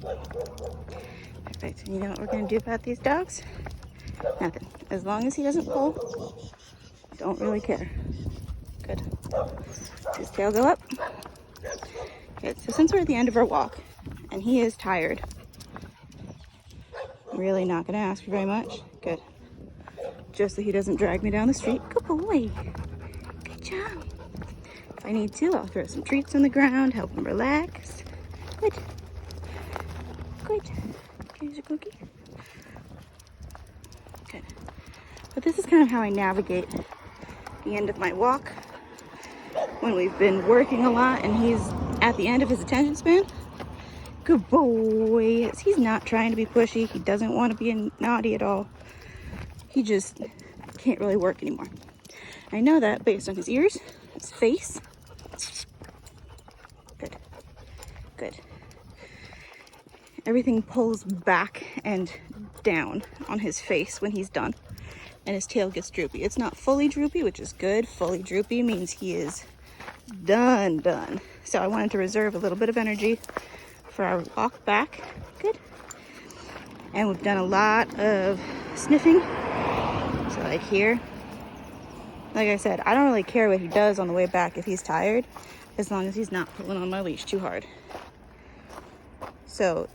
Perfect. And you know what we're going to do about these dogs? Nothing. As long as he doesn't pull, don't really care. Good. His tail go up. Good. So since we're at the end of our walk and he is tired, I'm really not going to ask for very much. Good. Just so he doesn't drag me down the street. Good boy. Good job. If I need to, I'll throw some treats on the ground, help him relax. Good. Good. Here's your cookie. Good. But this is kind of how I navigate the end of my walk when we've been working a lot and he's at the end of his attention span. Good boy. He's not trying to be pushy. He doesn't want to be naughty at all. He just can't really work anymore. I know that based on his ears, his face. Good. Good. Everything pulls back and down on his face when he's done. And his tail gets droopy. It's not fully droopy, which is good. Fully droopy means he is done. So I wanted to reserve a little bit of energy for our walk back. Good. And we've done a lot of sniffing. So like here, like I said, I don't really care what he does on the way back if he's tired, as long as he's not pulling on my leash too hard. So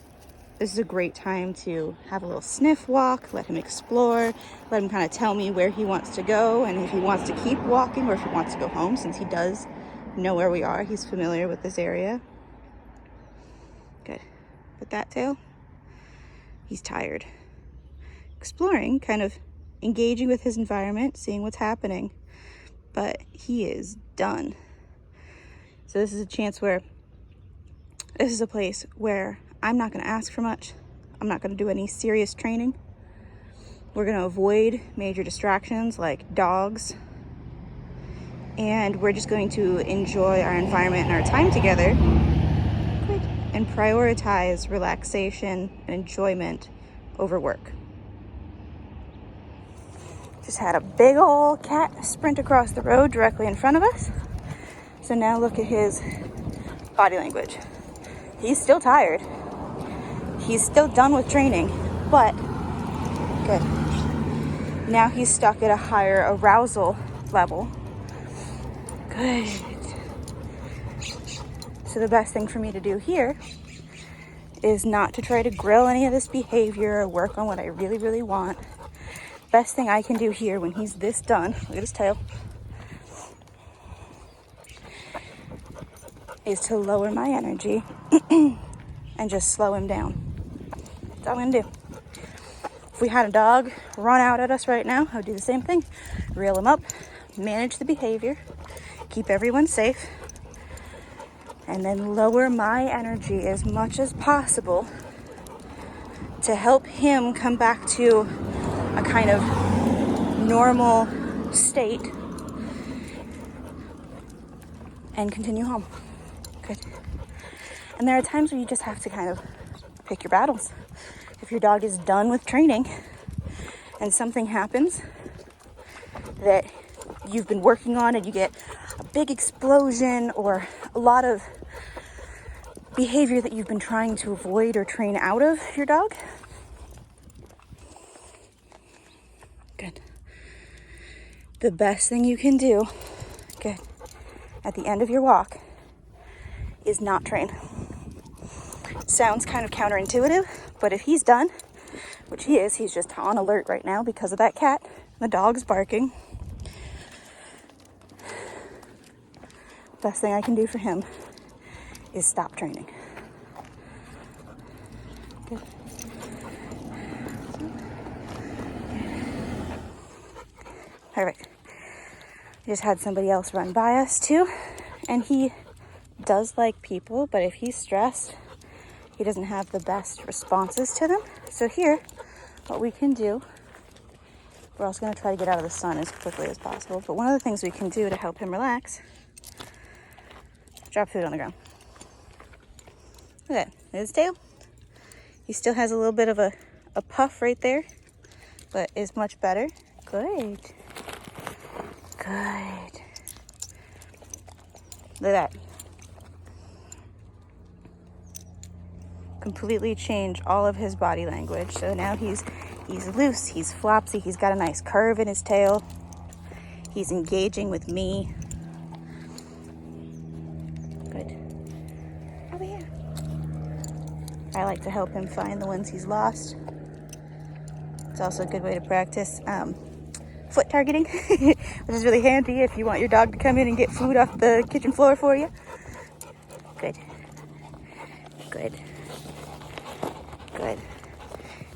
this is a great time to have a little sniff walk, let him explore, let him kind of tell me where he wants to go and if he wants to keep walking or if he wants to go home, since he does know where we are. He's familiar with this area. Good. But that tail, he's tired. Exploring, kind of engaging with his environment, seeing what's happening, but he is done. So this is a chance where, this is a place where I'm not going to ask for much. I'm not going to do any serious training. We're going to avoid major distractions like dogs. And we're just going to enjoy our environment and our time together. Good. And prioritize relaxation and enjoyment over work. Just had a big old cat sprint across the road directly in front of us. So now look at his body language. He's still tired. He's still done with training, but good. Now he's stuck at a higher arousal level. Good. So the best thing for me to do here is not to try to grill any of this behavior or work on what I really, really want. Best thing I can do here when he's this done, look at his tail, is to lower my energy and just slow him down. That's all I'm gonna do. If we had a dog run out at us right now, I would do the same thing. Reel him up, manage the behavior, keep everyone safe, and then lower my energy as much as possible to help him come back to a kind of normal state and continue home. Good. And there are times where you just have to kind of pick your battles. If your dog is done with training and something happens that you've been working on and you get a big explosion or a lot of behavior that you've been trying to avoid or train out of your dog, good. The best thing you can do, good, at the end of your walk is not train. Sounds kind of counterintuitive, but if he's done, which he is, he's just on alert right now because of that cat, the dog's barking. Best thing I can do for him is stop training. Good. Perfect. I just had somebody else run by us too, and he does like people, but if he's stressed, he doesn't have the best responses to them. So here, what we can do, we're also going to try to get out of the sun as quickly as possible, but one of the things we can do to help him relax, drop food on the ground. Look at that, his tail. He still has a little bit of a puff right there, but is much better. Good. Good. Look at that. completely change all of his body language. So now he's loose, he's flopsy, he's got a nice curve in his tail. He's engaging with me. Good. Over here. I like to help him find the ones he's lost. It's also a good way to practice foot targeting, which is really handy if you want your dog to come in and get food off the kitchen floor for you. Good. Good. Good.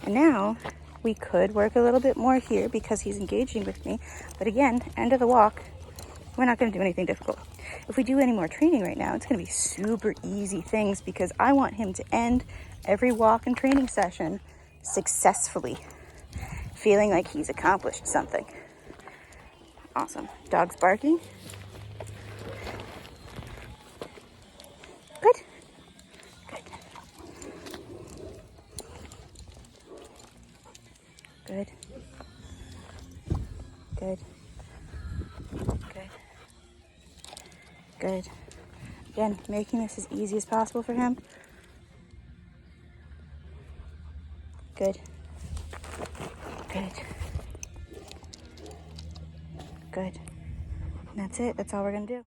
And now we could work a little bit more here because he's engaging with me. But again, end of the walk, we're not going to do anything difficult. If we do any more training right now, it's going to be super easy things because I want him to end every walk and training session successfully, feeling like he's accomplished something. Awesome. Dog's barking. Good. Good. Good. Good. Good. Good. Again, making this as easy as possible for him. Good. Good. Good. And that's it. That's all we're going to do.